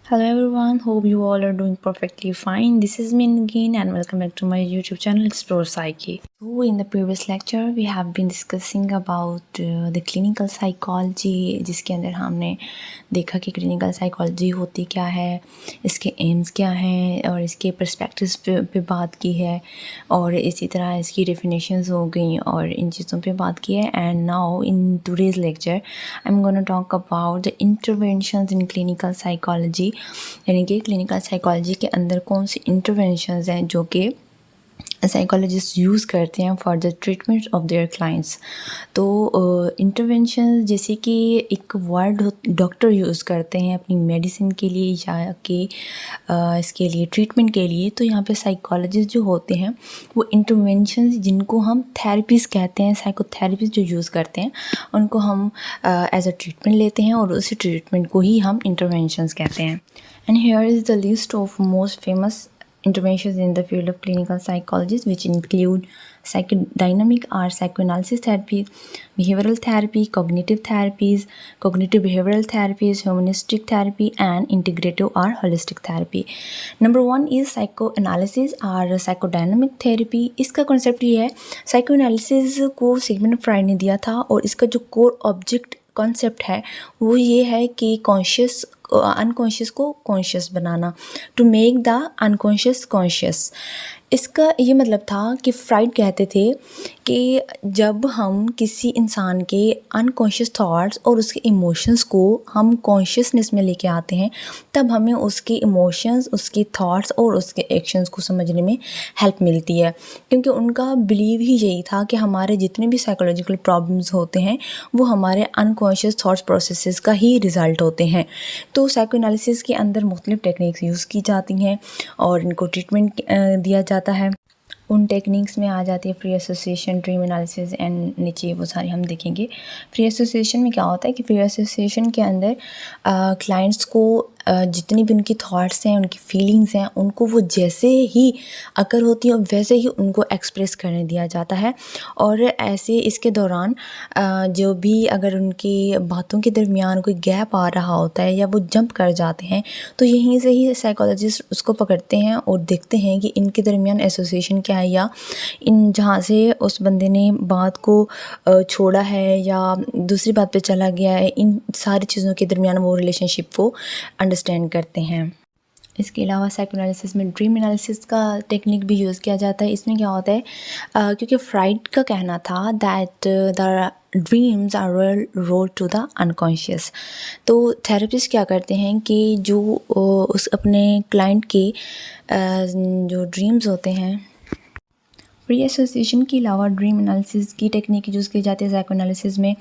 Hello everyone, hope you all are doing perfectly fine. This is me again and welcome back to my YouTube channel Explore Psyche. So in the previous lecture we have been discussing about the clinical psychology, जिसके अंदर हमने देखा कि clinical psychology होती क्या है, इसके aims क्या हैं और इसके perspectives पे बात की है और इसी तरह इसकी definitions हो गई और इन चीज़ों पे बात की है. And now in today's lecture I'm gonna talk about the interventions in clinical psychology, यानी कि क्लिनिकल साइकोलॉजी के अंदर कौन सी इंटरवेंशंस हैं जो कि साइकोलॉजिस्ट यूज़ करते हैं for the treatment of their clients. तो इंटरवेंशन जैसे कि एक वर्ड डॉक्टर यूज़ करते हैं अपनी मेडिसिन के लिए या कि इसके लिए ट्रीटमेंट के लिए, तो यहाँ पे साइकोलॉजिस्ट जो होते हैं वो इंटरवेंशन जिनको हम थेरेपीज़ कहते हैं, साइकोथेरेपीज़ जो यूज़ करते हैं उनको हम एज अ ट्रीटमेंट लेते हैं और उसी ट्रीटमेंट को ही हम इंटरवेंशंस कहते हैं. And here is the list of most famous interventions in the field of clinical psychology, which include psychodynamic or psychoanalysis therapy, behavioral therapy, cognitive therapies, cognitive behavioral therapies, humanistic therapy, and integrative or holistic therapy. Number one is psychoanalysis or psychodynamic therapy. इसका concept ये है, psychoanalysis को Sigmund Freud ने दिया था और इसका जो core object कॉन्सेप्ट है वो ये है कि कॉन्शियस अनकॉन्शियस को कॉन्शियस बनाना, to make the unconscious conscious. इसका ये मतलब था कि फ्राइड कहते थे कि जब हम किसी इंसान के अनकॉन्शियस थॉट्स और उसके इमोशंस को हम कॉन्शियसनेस में लेके आते हैं तब हमें उसके इमोशंस, उसके थॉट्स और उसके एक्शंस को समझने में हेल्प मिलती है. क्योंकि उनका बिलीव ही यही था कि हमारे जितने भी साइकोलॉजिकल प्रॉब्लम्स होते हैं वो हमारे अनकॉन्शियस थॉट्स प्रोसेसेस का ही रिज़ल्ट होते हैं. तो साइकोएनालिसिस के अंदर मुख्तलिफ टेक्निक्स यूज़ की जाती हैं और इनको ट्रीटमेंट दिया जाता है. उन टेक्निक्स में आ जाती है free association, dream analysis and नीचे वो सारी हम देखेंगे. फ्री एसोसिएशन में क्या होता है कि फ्री एसोसिएशन के अंदर क्लाइंट्स को जितनी भी उनकी थॉट्स हैं, उनकी फीलिंग्स हैं, उनको वो जैसे ही अगर होती हैं वैसे ही उनको एक्सप्रेस करने दिया जाता है. और ऐसे इसके दौरान जो भी अगर उनकी बातों के दरमियान कोई गैप आ रहा होता है या वो जंप कर जाते हैं तो यहीं से ही साइकोलॉजिस्ट उसको पकड़ते हैं और देखते हैं कि इनके दरमियान एसोसिएशन क्या है या इन जहाँ से उस बंदे ने बात को छोड़ा है या दूसरी बात पे चला गया है, इन सारी चीज़ों के दरमियान वो रिलेशनशिप को अंडरस्टैंड करते हैं. इसके अलावा साइकोएनालिसिस में ड्रीम एनालिसिस का टेक्निक भी यूज़ किया जाता है. इसमें क्या होता है क्योंकि फ्राइड का कहना था that the dreams are royal road to the unconscious. तो थेरेपिस्ट क्या करते हैं कि जो उस अपने क्लाइंट के जो ड्रीम्स होते हैं, फ्री एसोसिएशन के अलावा ड्रीम एनालिसिस की टेक्निक यूज़ की जाती है साइकोएनालिसिस में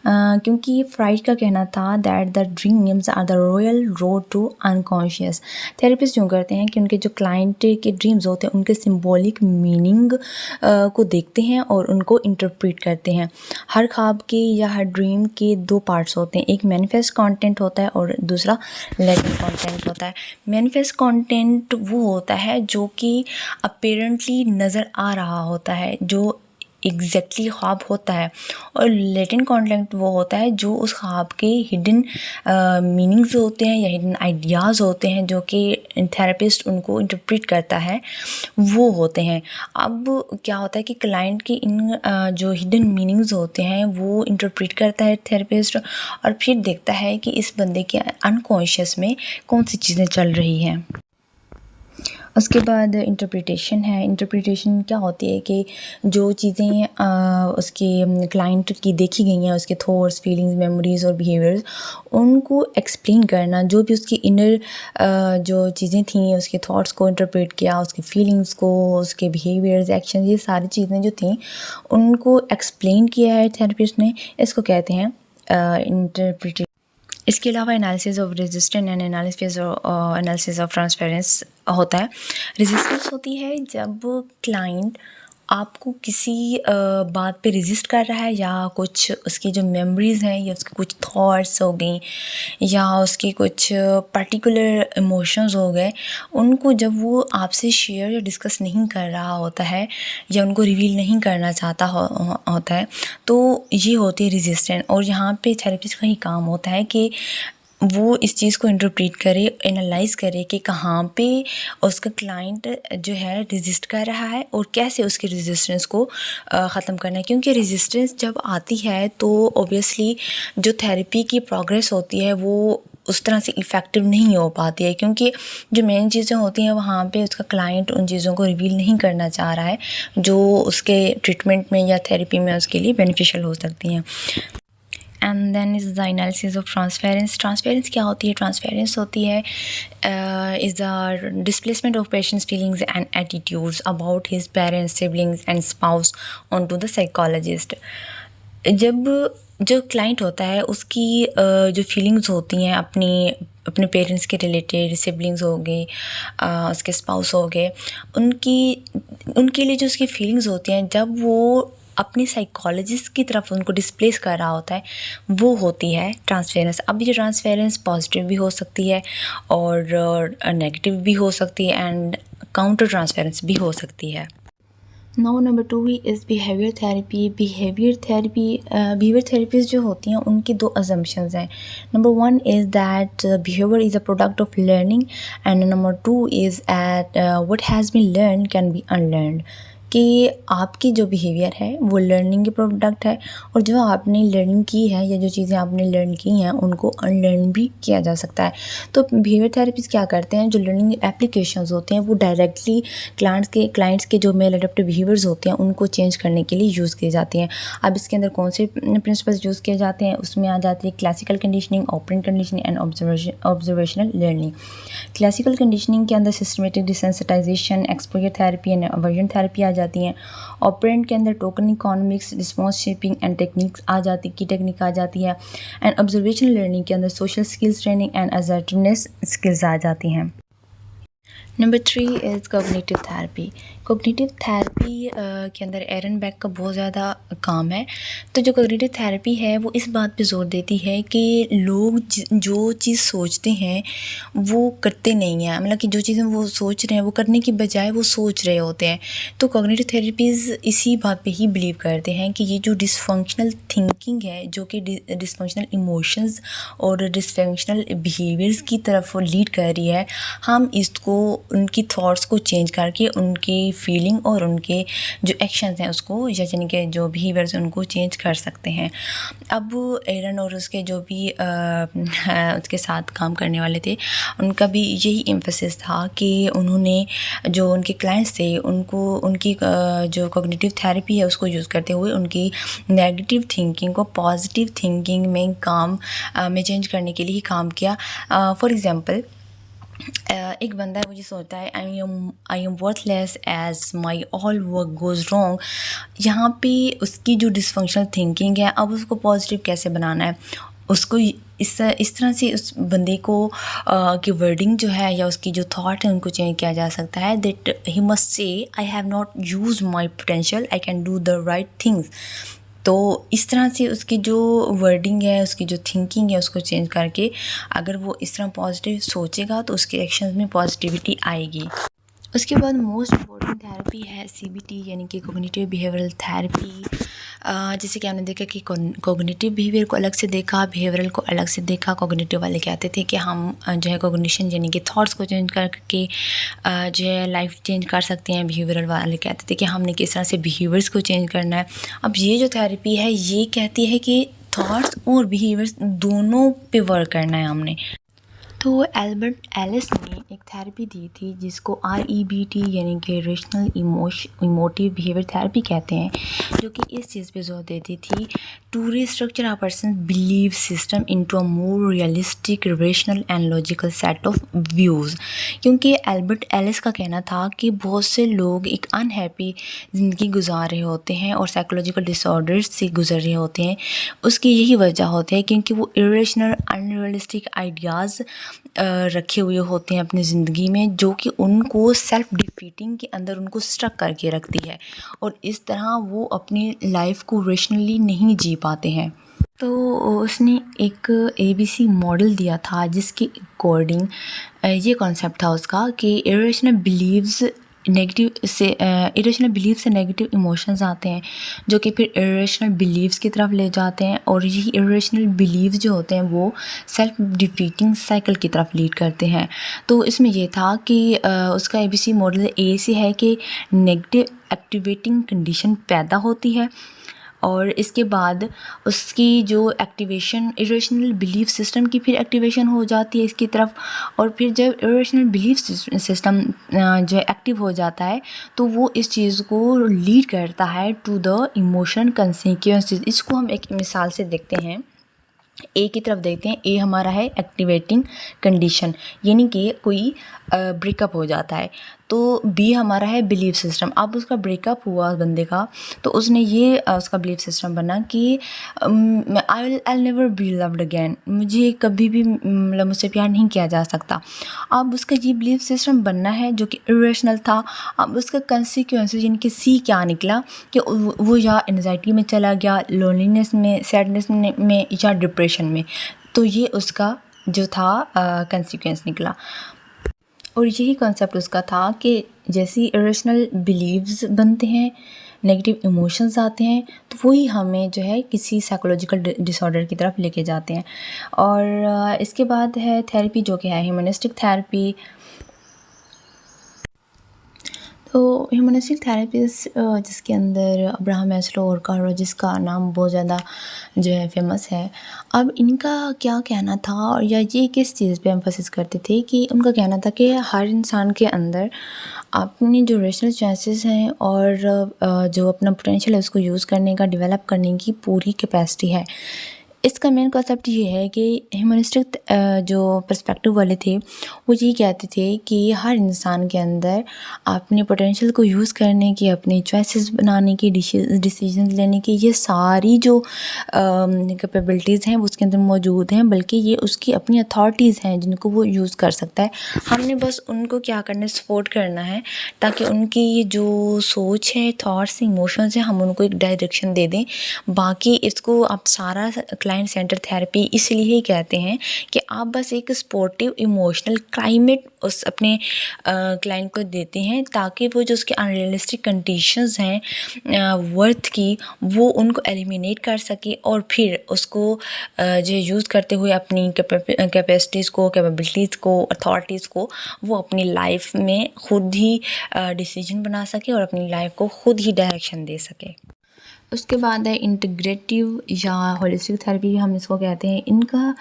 क्योंकि ये फ्राइड का कहना था that the dreams are the royal road to unconscious. Therapist यूँ करते हैं कि उनके जो क्लाइंट के ड्रीम्स होते हैं उनके सिंबॉलिक मीनिंग को देखते हैं और उनको इंटरप्रेट करते हैं. हर ख्वाब के या हर ड्रीम के दो पार्ट्स होते हैं, एक मैनिफेस्ट कंटेंट होता है और दूसरा लेटेंट कंटेंट होता है. मैनिफेस्ट कंटेंट वो होता है जो कि अपेरेंटली नज़र आ रहा होता है, जो एग्जैक्टली ख्वाब होता है, और लेटेंट कंटेंट वो होता है जो उस ख्वाब के हिडन मीनिंग्स होते हैं या हिडन आइडियाज़ होते हैं जो कि थेरेपिस्ट उनको इंटरप्रेट करता है, वो होते हैं. अब क्या होता है कि क्लाइंट के इन जो हिडन मीनिंग्स होते हैं वो इंटरप्रेट करता है थेरेपिस्ट और फिर देखता है कि इस बंदे के अनकॉन्शियस में कौन सी चीज़ें चल रही हैं. उसके बाद इंटरप्रिटेशन है. इंटरप्रिटेशन क्या होती है कि जो चीज़ें उसके क्लाइंट की देखी गई हैं, उसके थॉट्स, फीलिंग्स, मेमोरीज़ और बिहेवियर्स, उनको एक्सप्लेन करना. जो भी उसकी इनर जो चीज़ें थी, उसके थॉट्स को इंटरप्रेट किया, उसकी फीलिंग्स को, उसके बिहेवियर्स, एक्शन, ये सारी चीज़ें जो थी उनको एक्सप्लेन किया है थेरेपिस्ट ने. इसको कहते हैं इंटरप्रिटेशन. इसके अलावा analysis of resistance and analysis of transference होता है. रेजिस्टेंस होती है जब क्लाइंट आपको किसी बात पे रेजिस्ट कर रहा है या कुछ उसकी जो मेमोरीज़ हैं या उसके कुछ थॉट्स हो गई या उसके कुछ पर्टिकुलर इमोशंस हो गए, उनको जब वो आपसे शेयर या डिस्कस नहीं कर रहा होता है या उनको रिवील नहीं करना चाहता होता है, तो ये होती है रेजिस्टेंस. और यहाँ पे थेरेपिस्ट का ही काम होता है कि वो इस चीज़ को इंटरप्रेट करे, एनालाइज करे कि कहाँ पे उसका क्लाइंट जो है रेजिस्ट कर रहा है और कैसे उसके रेजिस्टेंस को ख़त्म करना है। क्योंकि रेजिस्टेंस जब आती है तो ऑब्वियसली जो थेरेपी की प्रोग्रेस होती है वो उस तरह से इफ़ेक्टिव नहीं हो पाती है, क्योंकि जो मेन चीज़ें होती हैं वहाँ पे उसका क्लाइंट उन चीज़ों को रिवील नहीं करना चाह रहा है जो उसके ट्रीटमेंट में या थेरेपी में उसके लिए बेनिफिशियल हो सकती हैं। And then is the analysis of transference. Transference क्या होती है? ट्रांसपेरेंस होती है is the displacement of patient's feelings and attitudes about his parents, siblings and spouse on to the psychologist. जब जो क्लाइंट होता है उसकी जो फीलिंग्स होती हैं अपने पेरेंट्स के रिलेटेड, सिबलिंग्स हो गए, उसके स्पाउस हो गए, उनके लिए जो उसकी फीलिंग्स होती हैं जब वो अपनी साइकोलॉजिस्ट की तरफ उनको डिस्प्लेस कर रहा होता है, वो होती है ट्रांसफेरेंस। अब ये ट्रांसफेरेंस पॉजिटिव भी हो सकती है और नेगेटिव भी हो सकती है एंड काउंटर ट्रांसफेरेंस भी हो सकती है। Now number 2 is behaviour therapy. Behaviour therapies जो होती हैं उनकी दो अजम्पशंस हैं। Number 1 is that behaviour is a product of learning and number 2 is that what has been learn can be unlearned. कि आपकी जो बिहेवियर है वो लर्निंग की प्रोडक्ट है और जो आपने लर्निंग की है या जो चीज़ें आपने लर्न की हैं उनको अनलर्न भी किया जा सकता है। तो बिहेवियर थेरेपिस्ट क्या करते हैं, जो लर्निंग एप्लीकेशंस होते हैं वो डायरेक्टली क्लाइंट्स के जो मेल अडॉप्टिव बिहेवियर्स होते हैं उनको चेंज करने के लिए यूज़ की जाती हैं। अब इसके अंदर कौन से प्रिंसिपल्स यूज़ किए जाते हैं, उसमें आ जाती है classical conditioning, operant conditioning and observational learning. Classical conditioning के अंदर systematic desensitization, exposure therapy and aversion therapy आ जाती हैं। ऑपरेंट के अंदर token economics, response shaping and technique आ जाती है एंड ऑब्जर्वेशनल लर्निंग के अंदर social skills training and assertiveness skills आ जाती हैं। Number 3 is cognitive therapy. Cognitive therapy के अंदर एरन बेक का बहुत ज़्यादा काम है। तो जो कोग्निटिव थेरेपी है वो इस बात पे जोर देती है कि लोग जो चीज़ सोचते हैं वो करते नहीं हैं, मतलब कि जो चीज़ें वो सोच रहे हैं वो करने की बजाय वो सोच रहे होते हैं। तो कोग्निटिव थेरेपीज़ इसी बात पे ही बिलीव करते हैं कि ये जो डिसफंक्शनल थिंकिंग है, जो कि डिसफंक्शनल इमोशंस और डिसफंक्शनल बिहेवियर्स की तरफ लीड कर रही है, हम इसको उनकी थॉट्स को चेंज करके उनकी फीलिंग और उनके जो एक्शंस हैं उसको यानी कि जो बिहेवियर्स हैं उनको चेंज कर सकते हैं। अब एरन और उसके जो भी उसके साथ काम करने वाले थे उनका भी यही एम्फेसिस था कि उन्होंने जो उनके क्लाइंट्स थे उनको उनकी जो कॉग्निटिव थेरेपी है उसको यूज़ करते हुए उनकी नेगेटिव थिंकिंग को पॉजिटिव थिंकिंग में में चेंज करने के लिए ही काम किया। फॉर एग्ज़ाम्पल एक बंदा है वो ये सोचता है I am worthless as my all work goes wrong. यहाँ पे उसकी जो डिसफंक्शनल थिंकिंग है, अब उसको पॉजिटिव कैसे बनाना है, उसको इस तरह से उस बंदे को की वर्डिंग जो है या उसकी जो थॉट है उनको चेंज किया जा सकता है। That he must say I have not use my potential, I can do the right things. तो इस तरह से उसकी जो वर्डिंग है, उसकी जो थिंकिंग है उसको चेंज करके अगर वो इस तरह पॉजिटिव सोचेगा तो उसके एक्शंस में पॉजिटिविटी आएगी। उसके बाद मोस्ट इम्पॉर्टेंट थेरेपी है CBT यानी कि कोग्निटिव बिहेवियरल थेरेपी। जैसे कि हमने देखा कि कोग्निटिव बिहेवियर को अलग से देखा, बिहेवियरल को अलग से देखा। कोग्निटिव वाले कहते थे कि हम जो है कोग्निशन यानी कि थॉट्स को चेंज करके जो है लाइफ चेंज कर सकते हैं। बिहेवियरल वाले कहते थे कि हमने किस तरह से बिहेवियर्स को चेंज करना है। अब ये जो थेरेपी है ये कहती है कि थॉट्स और बिहेवियर्स दोनों पे वर्क करना है हमने। तो एल्बर्ट एलिस ने एक थेरेपी दी थी जिसको REBT यानी कि रेशनल इमोटिव बिहेवियर थेरेपी कहते हैं, जो कि इस चीज़ पे जोर देती थी to restructure a person believe system into a more realistic, rational and logical set of views. क्योंकि एल्बर्ट एलिस का कहना था कि बहुत से लोग एक अनहैप्पी ज़िंदगी गुजार रहे होते हैं और साइकोलॉजिकल डिसऑर्डर्स से गुजर रहे होते हैं। उसकी यही वजह होती है क्योंकि वो इरेशनल अनरियलिस्टिक आइडियाज़ रखे हुए होते हैं अपनी ज़िंदगी में, जो कि उनको सेल्फ डिफीटिंग के अंदर उनको स्ट्रक करके रखती है और इस तरह वो अपनी लाइफ को रेशनली नहीं जी पाते हैं। तो उसने एक ABC मॉडल दिया था जिसके अकॉर्डिंग ये कॉन्सेप्ट था उसका कि इरेशनल बिलीव्स नेगेटिव से इरेशनल बिलीफ से नेगेटिव इमोशंस आते हैं जो कि फिर इरेशनल बिलीव्स की तरफ ले जाते हैं, और यही इरेशनल बिलीव्स जो होते हैं वो सेल्फ डिफीटिंग साइकिल की तरफ लीड करते हैं। तो इसमें ये था कि उसका ABC मॉडल ए से है कि नेगेटिव एक्टिवेटिंग कंडीशन पैदा होती है, और इसके बाद उसकी जो एक्टिवेशन इरेशनल बिलीफ सिस्टम की फिर एक्टिवेशन हो जाती है इसकी तरफ, और फिर जब इरेशनल बिलीफ सिस्टम जो एक्टिव हो जाता है तो वो इस चीज़ को लीड करता है टू द इमोशन कंसिक्वेंसेस। इसको हम एक मिसाल से देखते हैं, ए की तरफ देखते हैं। ए हमारा है एक्टिवेटिंग कंडीशन, यानी कि कोई ब्रेकअप हो जाता है। तो बी हमारा है बिलीफ सिस्टम। अब उसका ब्रेकअप हुआ बंदे का, तो उसने ये उसका बिलीफ सिस्टम बना कि I never be loved again, मुझे कभी भी मतलब मुझसे प्यार नहीं किया जा सकता। अब उसका ये बिलीफ सिस्टम बनना है जो कि इरेशनल था। अब उसका कंसिक्वेंसेस यानी कि सी क्या निकला कि वो या एनजाइटी में चला गया, लोनलीनेस में, सैडनेस में या डिप्रेशन में। तो ये उसका जो था कंसिक्वेंस निकला। और यही कॉन्सेप्ट उसका था कि जैसे इरेशनल बिलीव्स बनते हैं, नेगेटिव इमोशंस आते हैं, तो वही हमें जो है किसी साइकोलॉजिकल डिसऑर्डर की तरफ लेके जाते हैं। और इसके बाद है थेरेपी जो कि है ह्यूमनिस्टिक थेरेपी। तो ह्यूमनिस्टिक थेरेपीज जिसके अंदर अब्राहम मैस्लो और कार्ल रॉजर्स जिसका नाम बहुत ज़्यादा जो है फेमस है। अब इनका क्या कहना था, और या ये किस चीज़ पे एम्फोसिस करते थे कि उनका कहना था कि हर इंसान के अंदर अपनी जो रेशनल चॉइसेस हैं और जो अपना पोटेंशियल है उसको यूज़ करने का, डेवलप करने की पूरी कैपेसिटी है। इसका मेन कॉन्सेप्ट ये है कि ह्यूमनिस्टिक जो पर्सपेक्टिव वाले थे वो ये कहते थे कि हर इंसान के अंदर अपने पोटेंशियल को यूज़ करने की, अपनी चॉइसेस बनाने की, डिसीजन लेने की, ये सारी जो कैपेबिलिटीज़ हैं वो उसके अंदर मौजूद हैं, बल्कि ये उसकी अपनी अथॉरिटीज़ हैं जिनको वो यूज़ कर सकता है। हमने बस उनको क्या करना है, सपोर्ट करना है, ताकि उनकी ये जो सोच है, थॉट्स, इमोशंस हैं, हम उनको एक डायरेक्शन दे दें। बाकी इसको आप सारा क्लाइंट सेंटर थेरेपी इसलिए ही कहते हैं कि आप बस एक सपोर्टिव इमोशनल क्लाइमेट उस अपने क्लाइंट को देते हैं, ताकि वो जो उसके अनरियलिस्टिक कंडीशंस हैं वर्थ की, वो उनको एलिमिनेट कर सके, और फिर उसको जो यूज़ करते हुए अपनी कैपेसिटीज़ को, कैपेबिलिटीज़ को, अथॉरिटीज़ को वो अपनी लाइफ में खुद ही डिसीजन बना सके और अपनी लाइफ को खुद ही डायरेक्शन दे सके। उसके बाद है इंटीग्रेटिव या होलिस्टिक थेरेपी हम इसको कहते हैं। इनका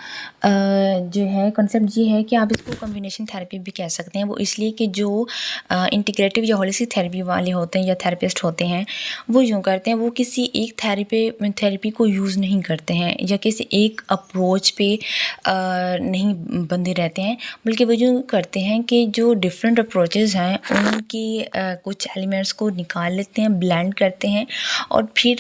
जो है कॉन्सेप्ट ये है कि आप इसको कॉम्बिनेशन थेरेपी भी कह सकते हैं। वो इसलिए कि जो इंटीग्रेटिव या होलिस्टिक थेरेपी वाले होते हैं या थेरेपिस्ट होते हैं वो यूँ करते हैं, वो किसी एक थेरेपी को यूज़ नहीं करते हैं या किसी एक अप्रोच पे नहीं बंधे रहते हैं, बल्कि वो यूँ करते हैं कि जो डिफरेंट अप्रोचेज़ हैं उनकी कुछ एलिमेंट्स को निकाल लेते हैं, ब्लेंड करते हैं, और फिर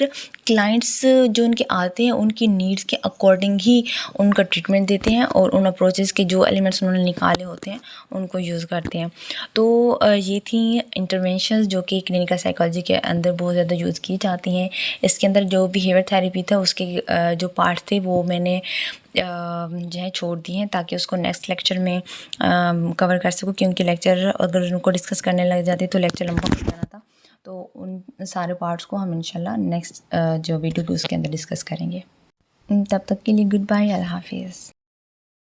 क्लाइंट्स जो उनके आते हैं उनकी नीड्स के अकॉर्डिंग ही उनका ट्रीटमेंट देते हैं, और उन अप्रोचेज़ के जो एलिमेंट्स उन्होंने निकाले होते हैं उनको यूज़ करते हैं। तो ये थी इंटरवेंशंस जो कि क्लिनिकल साइकोलॉजी के अंदर बहुत ज़्यादा यूज़ की जाती हैं। इसके अंदर जो बिहेवियर थेरेपी था उसके जो पार्ट्स थे वो मैंने जो है छोड़ दिए हैं, ताकि उसको नेक्स्ट लेक्चर में कवर कर सकूँ, क्योंकि लेक्चर अगर उनको डिस्कस करने लग जाते तो लेक्चर लंबा हो जाना था। तो उन सारे पार्ट्स को हम इंशाल्लाह नेक्स्ट जो वीडियो उसके अंदर डिस्कस करेंगे। तब तक के लिए गुड बाय, अल्लाह हाफिज़।